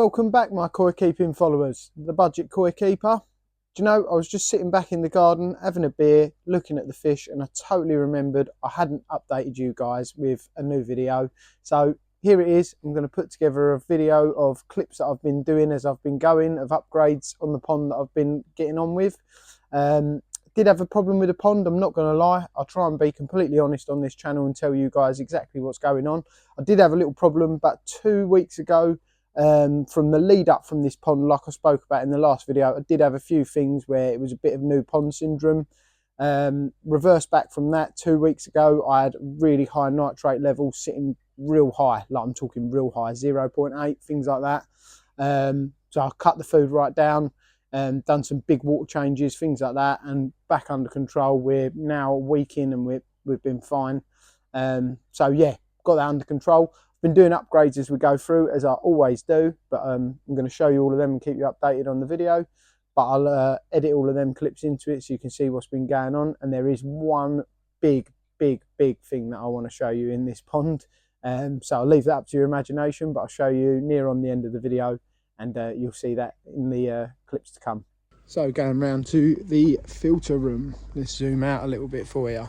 Welcome back, my koi keeping followers, the budget koi keeper. Do you know, I was just sitting back in the garden having a beer, looking at the fish, and I totally remembered I hadn't updated you guys with a new video. So here it is. I'm going to put together a video of clips that I've been doing as I've been going, of upgrades on the pond that I've been getting on with. Did have a problem with the pond, I'm not going to lie. I'll try and be completely honest on this channel and tell you guys exactly what's going on. I did have a little problem about 2 weeks ago. From the lead up from this pond, like I spoke about in the last video, I did have a few things where it was a bit of new pond syndrome. Reverse back from that, 2 weeks ago I had really high nitrate levels sitting real high, like I'm talking real high, 0.8, things like that. So I cut the food right down and done some big water changes, things like that, and back under control. We're now a week in and we've been fine. So yeah, got that under control. Been doing upgrades as we go through, as I always do, but I'm going to show you all of them and keep you updated on the video. But I'll edit all of them clips into it so you can see what's been going on. And there is one big thing that I want to show you in this pond. So I'll leave that up to your imagination, but I'll show you near on the end of the video, and you'll see that in the clips to come. So going round to the filter room, let's zoom out a little bit for you.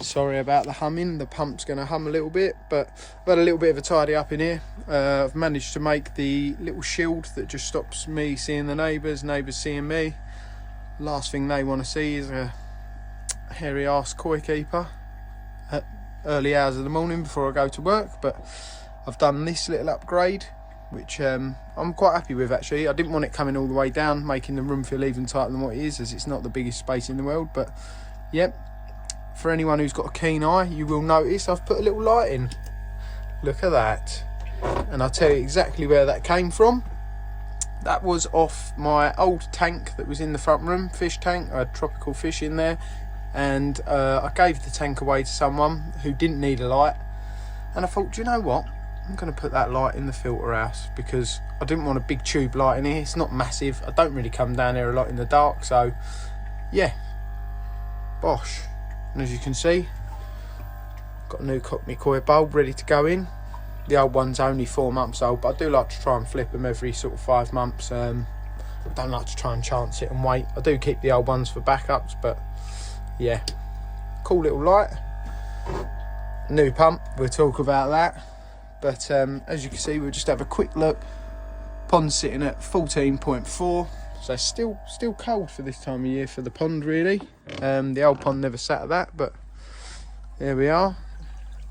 Sorry about the humming, the pump's going to hum a little bit, but I've had a little bit of a tidy up in here. I've managed to make the little shield that just stops me seeing the neighbours seeing me. Last thing they want to see is a hairy arse koi keeper at early hours of the morning before I go to work. But I've done this little upgrade, which I'm quite happy with actually. I didn't want it coming all the way down, making the room feel even tighter than what it is, as it's not the biggest space in the world. But yep. For anyone who's got a keen eye, you will notice I've put a little light in. Look at that. And I'll tell you exactly where that came from. That was off my old tank that was in the front room, fish tank. I had tropical fish in there. And I gave the tank away to someone who didn't need a light. And I thought, do you know what? I'm going to put that light in the filter house because I didn't want a big tube light in here. It's not massive. I don't really come down here a lot in the dark. So, yeah. Bosh. And as you can see, got a new Cockney koi bulb ready to go in. The old one's only 4 months old, but I do like to try and flip them every sort of 5 months. I don't like to try and chance it and wait. I do keep the old ones for backups, but yeah, cool little light. New pump, we'll talk about that. But as you can see, we'll just have a quick look. Pond's sitting at 14.4. So still cold for this time of year for the pond, really. The old pond never sat at that, but there we are.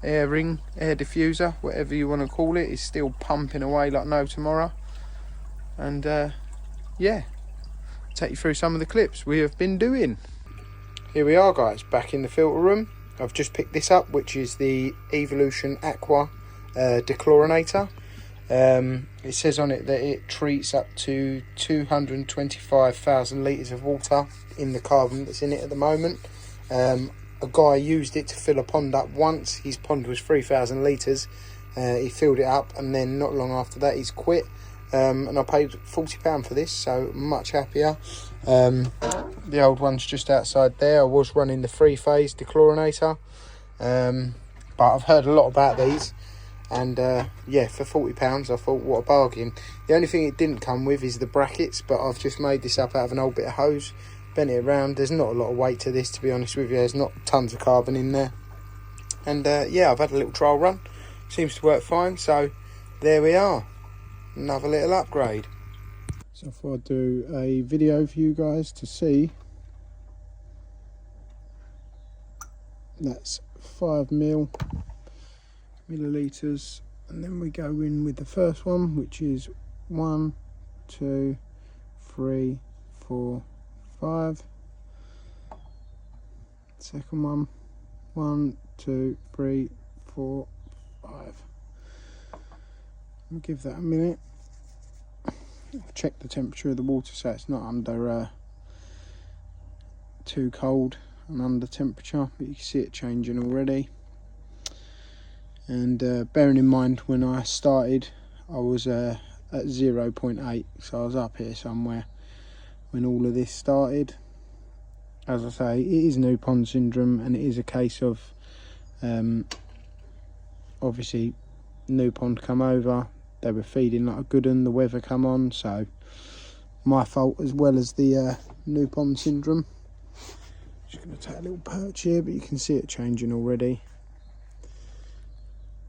Air ring, air diffuser, whatever you want to call it, is still pumping away like no tomorrow. And yeah, I'll take you through some of the clips we have been doing. Here we are, guys, back in the filter room. I've just picked this up, which is the Evolution Aqua dechlorinator. It says on it that it treats up to 225,000 litres of water in the carbon that's in it at the moment. A guy used it to fill a pond up once. His pond was 3,000 litres. He filled it up, and then not long after that he's quit. And I paid £40 for this, so much happier. The old one's just outside there. I was running the 3-phase dechlorinator, but I've heard a lot about these. And yeah, for £40 I thought, what a bargain. The only thing it didn't come with is the brackets, but I've just made this up out of an old bit of hose, bent it around. There's not a lot of weight to this, to be honest with you. There's not tons of carbon in there. And yeah, I've had a little trial run. Seems to work fine, so there we are. Another little upgrade. So I thought I'd do a video for you guys to see. That's 5 millilitres, and then we go in with the first one, which is 1, 2, 3, 4, 5. Second one, 1, 2, 3, 4, 5. I'll give that a minute. I've checked the temperature of the water so it's not under too cold and under temperature, but you can see it changing already. And bearing in mind, when I started I was at 0.8, so I was up here somewhere when all of this started. As I say, it is new pond syndrome, and it is a case of obviously new pond come over, they were feeding like a good one. The weather come on, so my fault as well as the new pond syndrome. Just going to take a little perch here, but you can see it changing already.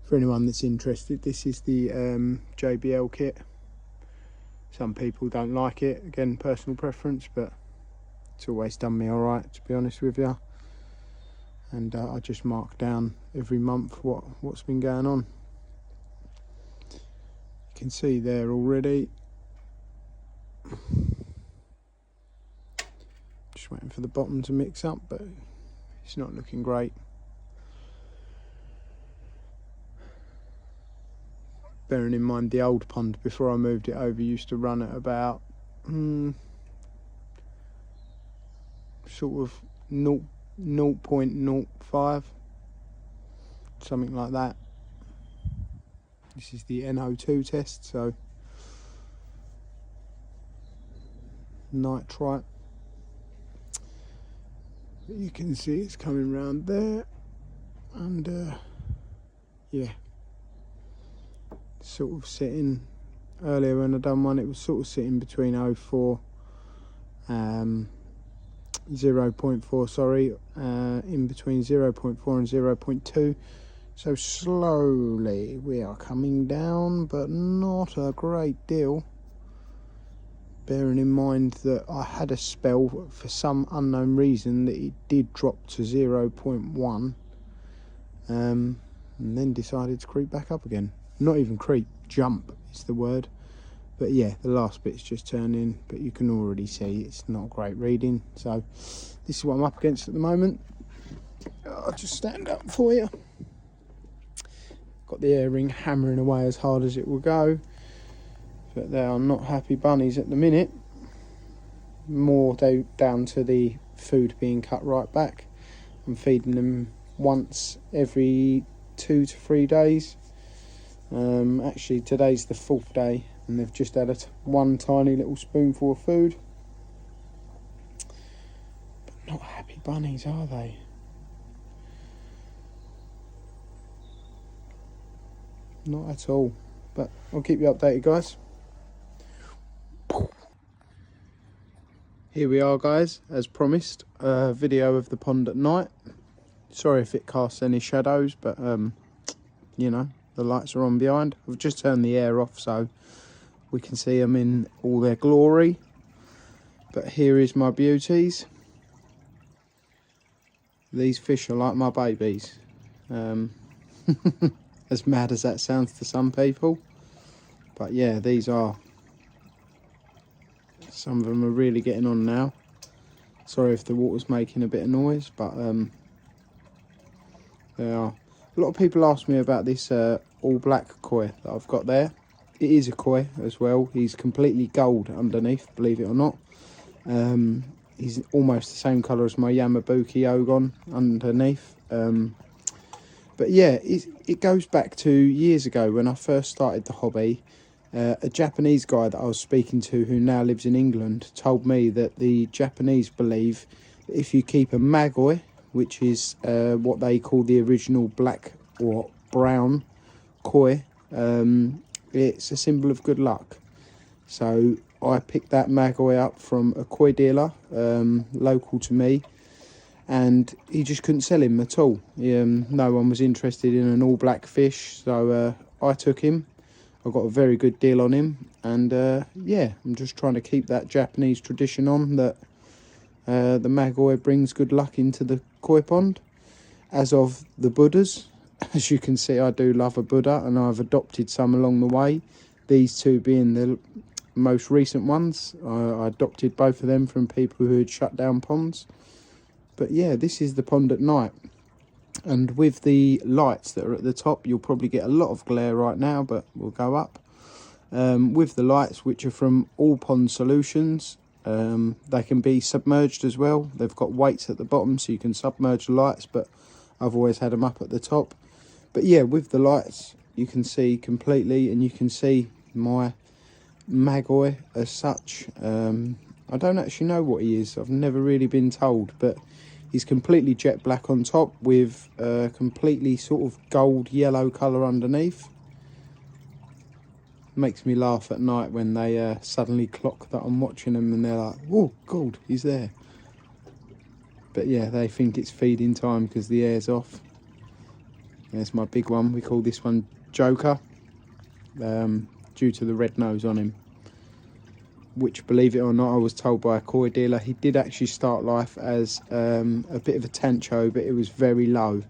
For anyone that's interested, this is the JBL kit. Some people don't like it, again personal preference, but it's always done me alright, to be honest with you. And I just mark down every month what's been going on. You can see there already. Just waiting for the bottom to mix up, but it's not looking great. Bearing in mind the old pond before I moved it over used to run at about sort of 0.05, something like that. This is the NO2 test, so nitrite. But you can see it's coming round there, and yeah, sort of sitting. Earlier when I done one, it was sort of sitting between 0.4 0.4, sorry, in between 0.4 and 0.2. So slowly we are coming down, but not a great deal. Bearing in mind that I had a spell for some unknown reason that it did drop to 0.1, and then decided to creep back up again. Not even creep, jump is the word. But yeah, the last bit's just turning, but you can already see it's not great reading. So this is what I'm up against at the moment. I'll just stand up for you. Got the air ring hammering away as hard as it will go, but they are not happy bunnies at the minute. More down to the food being cut right back. I'm feeding them once every 2 to 3 days. Actually today's the 4th day, and they've just had one tiny little spoonful of food. But not happy bunnies, are they? Not at all. But I'll keep you updated, guys. Here we are, guys, as promised, a video of the pond at night. Sorry if it casts any shadows, but you know, the lights are on behind. I've just turned the air off so we can see them in all their glory. But here is my beauties. These fish are like my babies. As mad as that sounds to some people, but yeah, these are. Some of them are really getting on now. Sorry if the water's making a bit of noise, but they are. A lot of people ask me about this all black koi that I've got there. It is a koi as well. He's completely gold underneath, believe it or not. He's almost the same colour as my Yamabuki Ogon underneath. But yeah, it goes back to years ago when I first started the hobby. A Japanese guy that I was speaking to, who now lives in England, told me that the Japanese believe that if you keep a magoi, which is what they call the original black or brown koi, it's a symbol of good luck. So I picked that magoi up from a koi dealer local to me, and he just couldn't sell him at all. No one was interested in an all black fish, so I took him. I got a very good deal on him, and yeah, I'm just trying to keep that Japanese tradition on, that the magoi brings good luck into the koi pond, as of the Buddhas. As you can see, I do love a Buddha, and I've adopted some along the way, these two being the most recent ones. I adopted both of them from people who had shut down ponds. But yeah, this is the pond at night, and with the lights that are at the top, you'll probably get a lot of glare right now, but we'll go up. With the lights, which are from All Pond Solutions, they can be submerged as well. They've got weights at the bottom so you can submerge the lights, but I've always had them up at the top. But yeah, with the lights you can see completely, and you can see my magoi as such. I don't actually know what he is, I've never really been told, but he's completely jet black on top with a completely sort of gold yellow colour underneath. makes me laugh at night when they suddenly clock that I'm watching them and they're like, oh God, he's there. But yeah, they think it's feeding time because the air's off. There's my big one. We call this one Joker, due to the red nose on him. Which, believe it or not, I was told by a koi dealer, he did actually start life as a bit of a tancho, but it was very low.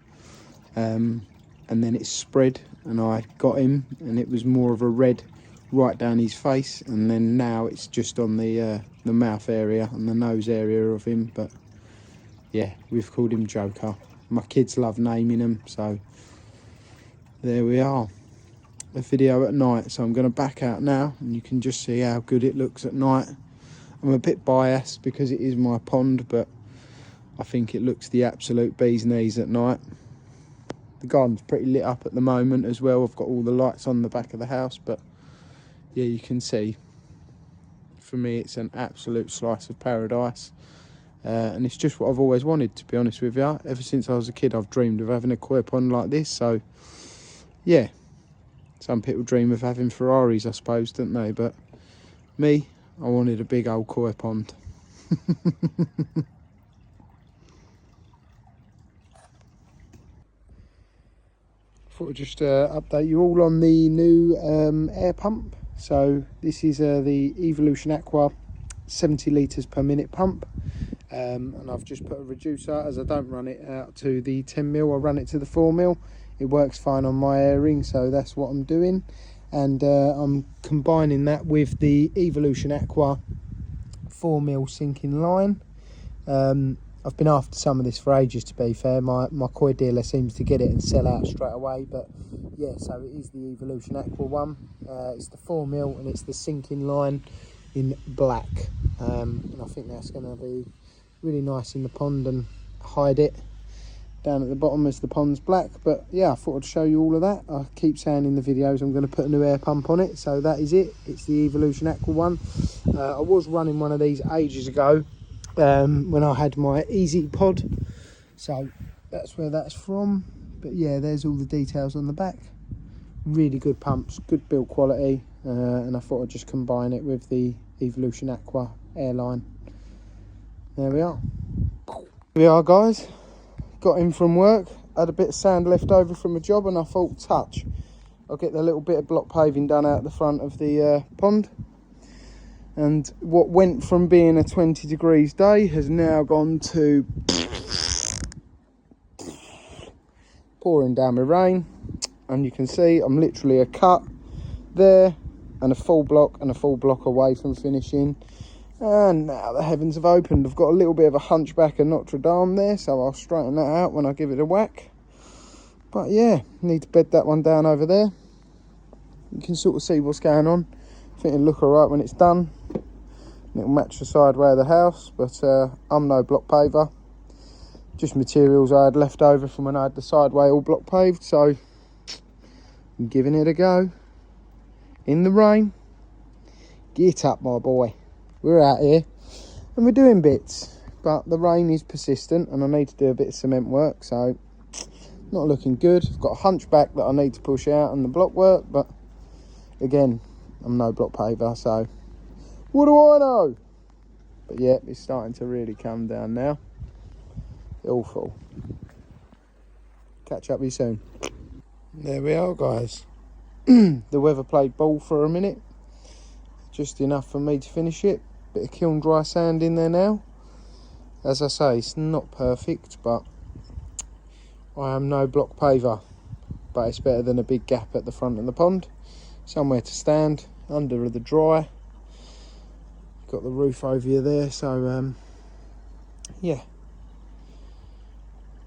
And then it spread and I got him and it was more of a red right down his face, and then now it's just on the mouth area and the nose area of him. But yeah, we've called him Joker. My kids love naming him, so there we are. A video at night, so I'm going to back out now and you can just see how good it looks at night. I'm a bit biased because it is my pond, but I think it looks the absolute bee's knees at night. The garden's pretty lit up at the moment as well. I've got all the lights on the back of the house, but yeah, you can see for me it's an absolute slice of paradise. And it's just what I've always wanted, to be honest with you. Ever since I was a kid, I've dreamed of having a koi pond like this. So yeah, some people dream of having Ferraris, I suppose, don't they? But me, I wanted a big old koi pond. Thought I'd just update you all on the new air pump. So this is the Evolution Aqua 70 litres per minute pump, and I've just put a reducer, as I don't run it out to the 10mm, I run it to the 4mm. It works fine on my airing, so that's what I'm doing. And I'm combining that with the Evolution Aqua 4mm sinking line. I've been after some of this for ages, to be fair. My koi dealer seems to get it and sell out straight away. But yeah, so it is the Evolution Aqua one. It's the 4mm and it's the sinking line in black. And I think that's going to be really nice in the pond and hide it down at the bottom as the pond's black. But yeah, I thought I'd show you all of that. I keep saying in the videos I'm going to put a new air pump on it, so that is it. It's the Evolution Aqua one. I was running one of these ages ago when I had my Easy Pod, so that's where that's from. But yeah, there's all the details on the back. Really good pumps, good build quality, and I thought I'd just combine it with the Evolution Aqua airline. There we are. Here we are, guys. Got in from work, had a bit of sand left over from a job, and I thought, touch, I'll get the little bit of block paving done out the front of the pond. And what went from being a 20 degrees day has now gone to pouring down with rain. And you can see I'm literally a cut there and a full block away from finishing. And now the heavens have opened. I've got a little bit of a hunchback of Notre Dame there, so I'll straighten that out when I give it a whack. But yeah, need to bed that one down over there. You can sort of see what's going on. I think it'll look alright when it's done. It'll match the sideway of the house, but I'm no block paver. Just materials I had left over from when I had the sideway all block paved, so I'm giving it a go. In the rain. Get up, my boy. We're out here and we're doing bits, but the rain is persistent and I need to do a bit of cement work, so not looking good. I've got a hunchback that I need to push out and the block work, but again, I'm no block paver, so what do I know? But yeah, it's starting to really come down now. Awful. Catch up with you soon. There we are, guys. The weather played ball for a minute, just enough for me to finish it. Bit of kiln dry sand in there now. As I say, it's not perfect, but I am no block paver. But it's better than a big gap at the front of the pond. Somewhere to stand under the dry. Got the roof over you there, so yeah,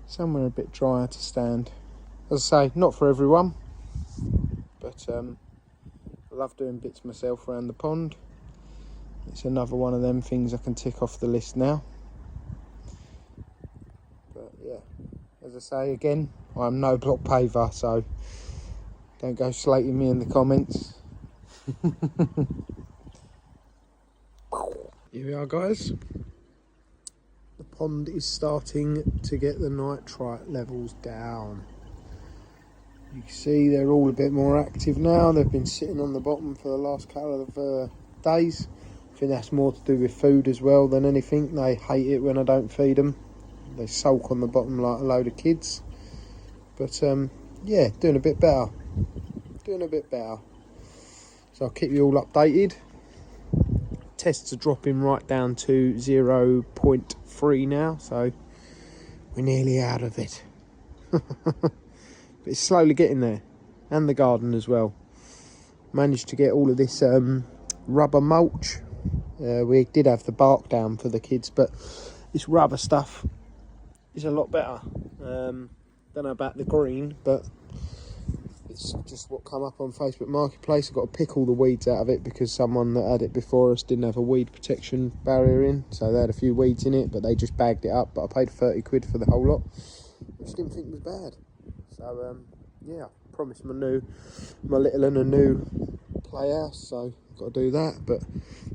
somewhere a bit drier to stand. As I say, not for everyone, but I love doing bits myself around the pond. It's another one of them things I can tick off the list now. But yeah, as I say again, I'm no block paver, so don't go slating me in the comments. Here we are, guys. The pond is starting to get the nitrite levels down. You can see they're all a bit more active now. They've been sitting on the bottom for the last couple of days. I think that's more to do with food as well than anything. They hate it when I don't feed them. They sulk on the bottom like a load of kids. But yeah, doing a bit better. Doing a bit better. So I'll keep you all updated. Tests are dropping right down to 0.3 now, so we're nearly out of it. But it's slowly getting there, and the garden as well. Managed to get all of this rubber mulch. We did have the bark down for the kids, but this rubber stuff is a lot better. Don't know about the green, but it's just what come up on Facebook Marketplace. I've got to pick all the weeds out of it because someone that had it before us didn't have a weed protection barrier in, so they had a few weeds in it, but they just bagged it up. But I paid 30 quid for the whole lot, which I didn't think was bad. So yeah, I promised my little one a new playhouse, so I've got to do that. But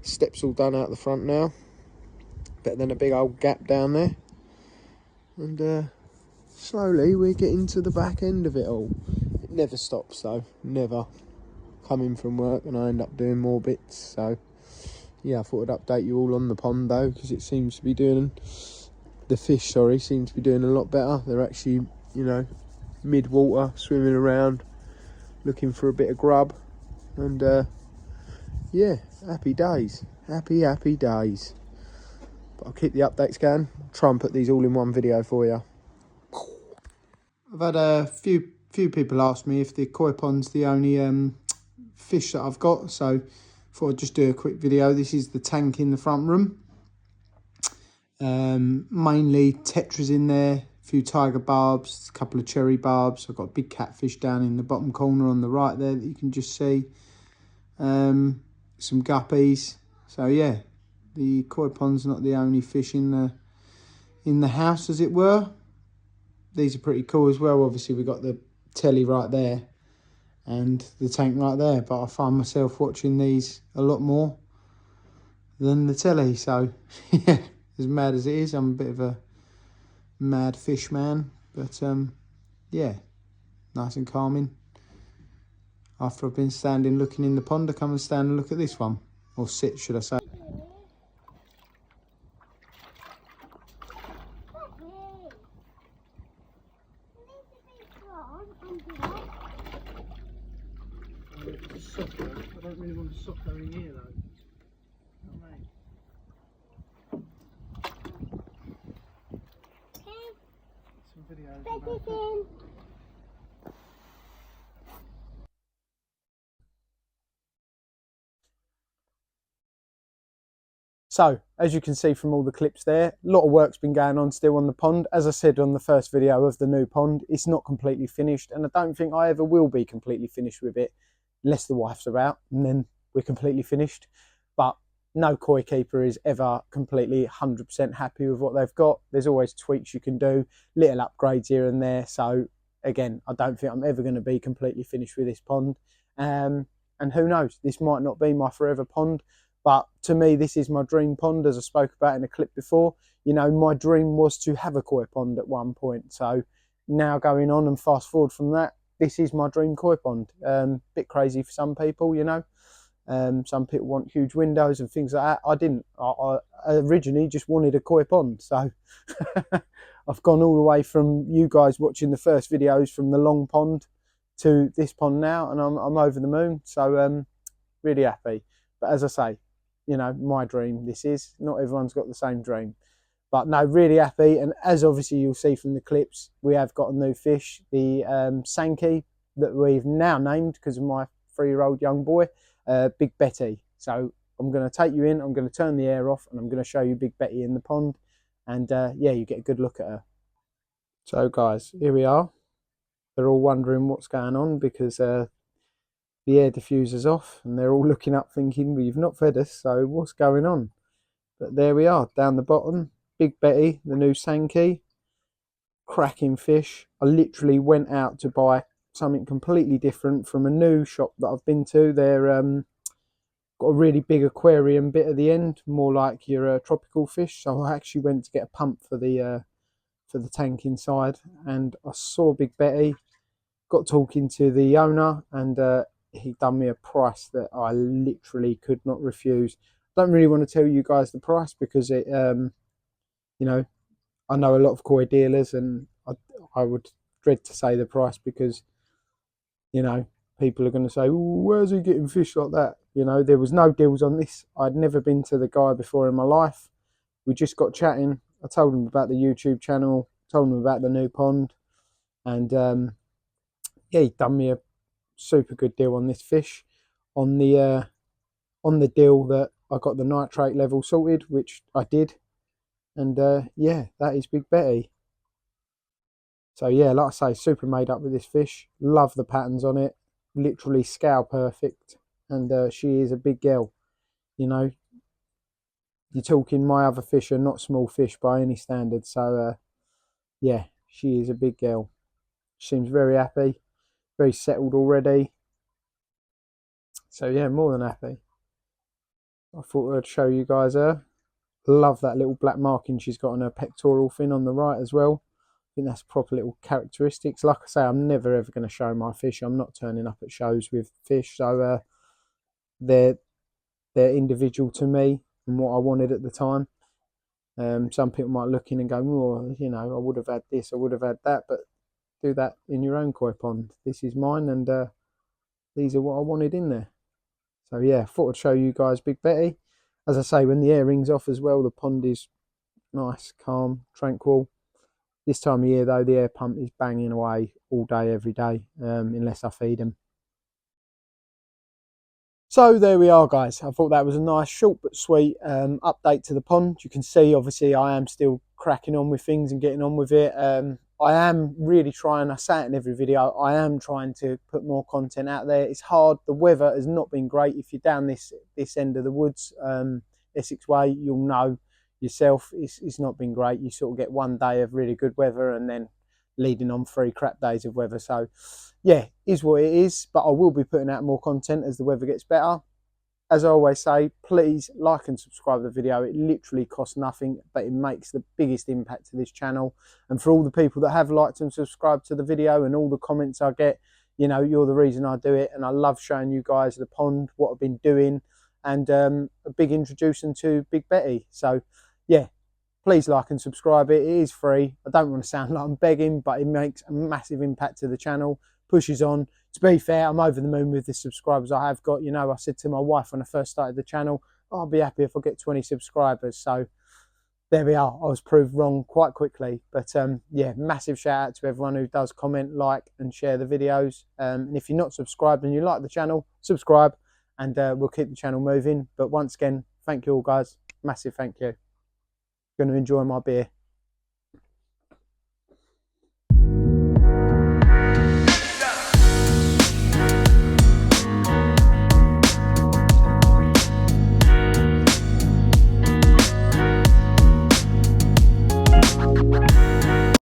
steps all done out the front now, better than a big old gap down there. And slowly we're getting to the back end of it all. It never stops though, never. Coming from work and I end up doing more bits. So yeah, I thought I'd update you all on the pond though, because it seems to be doing, the fish seem to be doing a lot better. They're actually, you know, mid-water, swimming around, looking for a bit of grub. And yeah, happy days, happy days. But I'll keep the updates going, try and put these all in one video for you. I've had a few people ask me if the koi pond's the only fish that I've got, so thought I'd just do a quick video. This is the tank in the front room. Mainly tetras in there, a few tiger barbs, a couple of cherry barbs. I've got a big catfish down in the bottom corner on the right there that you can just see. Some guppies. So yeah, the koi pond's not the only fish in the house, as it were. These are pretty cool as well. Obviously we've got the telly right there and the tank right there, but I find myself watching these a lot more than the telly. So yeah, as mad as it is, I'm a bit of a mad fish man, but yeah, nice and calming. After I've been standing looking in the pond, I come and stand and look at this one, or sit should I say. I don't really want to sock her in here though. You know what I mean? Some videos about that. So, as you can see from all the clips there, a lot of work's been going on still on the pond. As I said on the first video of the new pond, it's not completely finished, and I don't think I ever will be completely finished with it, unless the wife's are out, and then we're completely finished. But no koi keeper is ever completely 100% happy with what they've got. There's always tweaks you can do, little upgrades here and there. So again, I don't think I'm ever going to be completely finished with this pond. And who knows, this might not be my forever pond, but to me, this is my dream pond, as I spoke about in a clip before. You know, my dream was to have a koi pond at one point. So now going on and fast forward from that, this is my dream koi pond. Bit crazy for some people, you know. Some people want huge windows and things like that. I didn't. I originally just wanted a koi pond. So I've gone all the way from you guys watching the first videos from the long pond to this pond now, and I'm over the moon. So really happy. But as I say, you know, my dream this is. Not everyone's got the same dream. But no, really happy. And as obviously you'll see from the clips, we have got a new fish, the Sankey, that we've now named because of my 3-year-old young boy, Big Betty. So I'm going to take you in, I'm going to turn the air off, and I'm going to show you Big Betty in the pond. And yeah, you get a good look at her. So guys, here we are. They're all wondering what's going on because the air diffuser's off, and they're all looking up thinking, well, you've not fed us, so what's going on? But there we are, down the bottom, Big Betty, the new Sankey, cracking fish. I literally went out to buy something completely different from a new shop that I've been to. They're got a really big aquarium bit at the end, more like your tropical fish. So I actually went to get a pump for the tank inside, and I saw Big Betty. got talking to the owner, and he done me a price that I literally could not refuse. Don't really want to tell you guys the price because it, you know, I know a lot of koi dealers, and I would dread to say the price because, you know, people are going to say, where's he getting fish like that? You know, there was no deals on this. I'd never been to the guy before in my life. We just got chatting. I told him about the YouTube channel, told him about the new pond, and yeah, he done me a super good deal on this fish. On the deal that I got the nitrate level sorted, which I did, and yeah, that is Big Betty. So yeah, like I say, super made up with this fish. Love the patterns on it. Literally scale perfect, and she is a big girl. You know, you're talking my other fish are not small fish by any standard. So yeah, she is a big girl. She seems very happy, very settled already. So yeah, more than happy. I thought I'd show you guys her. Love that little black marking she's got on her pectoral fin on the right as well. I think that's proper little characteristics. Like I say, I'm never ever going to show my fish. I'm not turning up at shows with fish, so they're individual to me and what I wanted at the time. Some people might look in and go, oh, you know, I would have had this, I would have had that, but do that in your own koi pond. This is mine, and these are what I wanted in there. So yeah, thought I'd show you guys Big Betty. As I say, when the air rings off as well, the pond is nice, calm, tranquil. This time of year though, the air pump is banging away all day, every day, unless I feed them. So there we are, guys. I thought that was a nice, short but sweet update to the pond. You can see, obviously, I am still cracking on with things and getting on with it. I am really trying, I say it in every video, I am trying to put more content out there. It's hard. The weather has not been great. If you're down this end of the woods, Essex way, you'll know yourself, it's not been great. You sort of get one day of really good weather and then leading on 3 crap days of weather. So yeah, is what it is, but I will be putting out more content as the weather gets better. As I always say, please like and subscribe to the video. It literally costs nothing, but it makes the biggest impact to this channel. And for all the people that have liked and subscribed to the video and all the comments I get, you know, you're the reason I do it. And I love showing you guys the pond, what I've been doing, and a big introduction to Big Betty. So yeah, please like and subscribe. It is free. I don't want to sound like I'm begging, but it makes a massive impact to the channel. Pushes on. To be fair, I'm over the moon with the subscribers I have got. You know, I said to my wife when I first started the channel, I'll be happy if I get 20 subscribers. So there we are. I was proved wrong quite quickly. But yeah, massive shout out to everyone who does comment, like, and share the videos. And if you're not subscribed and you like the channel, subscribe, and we'll keep the channel moving. But once again, thank you all, guys. Massive thank you. Going to enjoy my beer.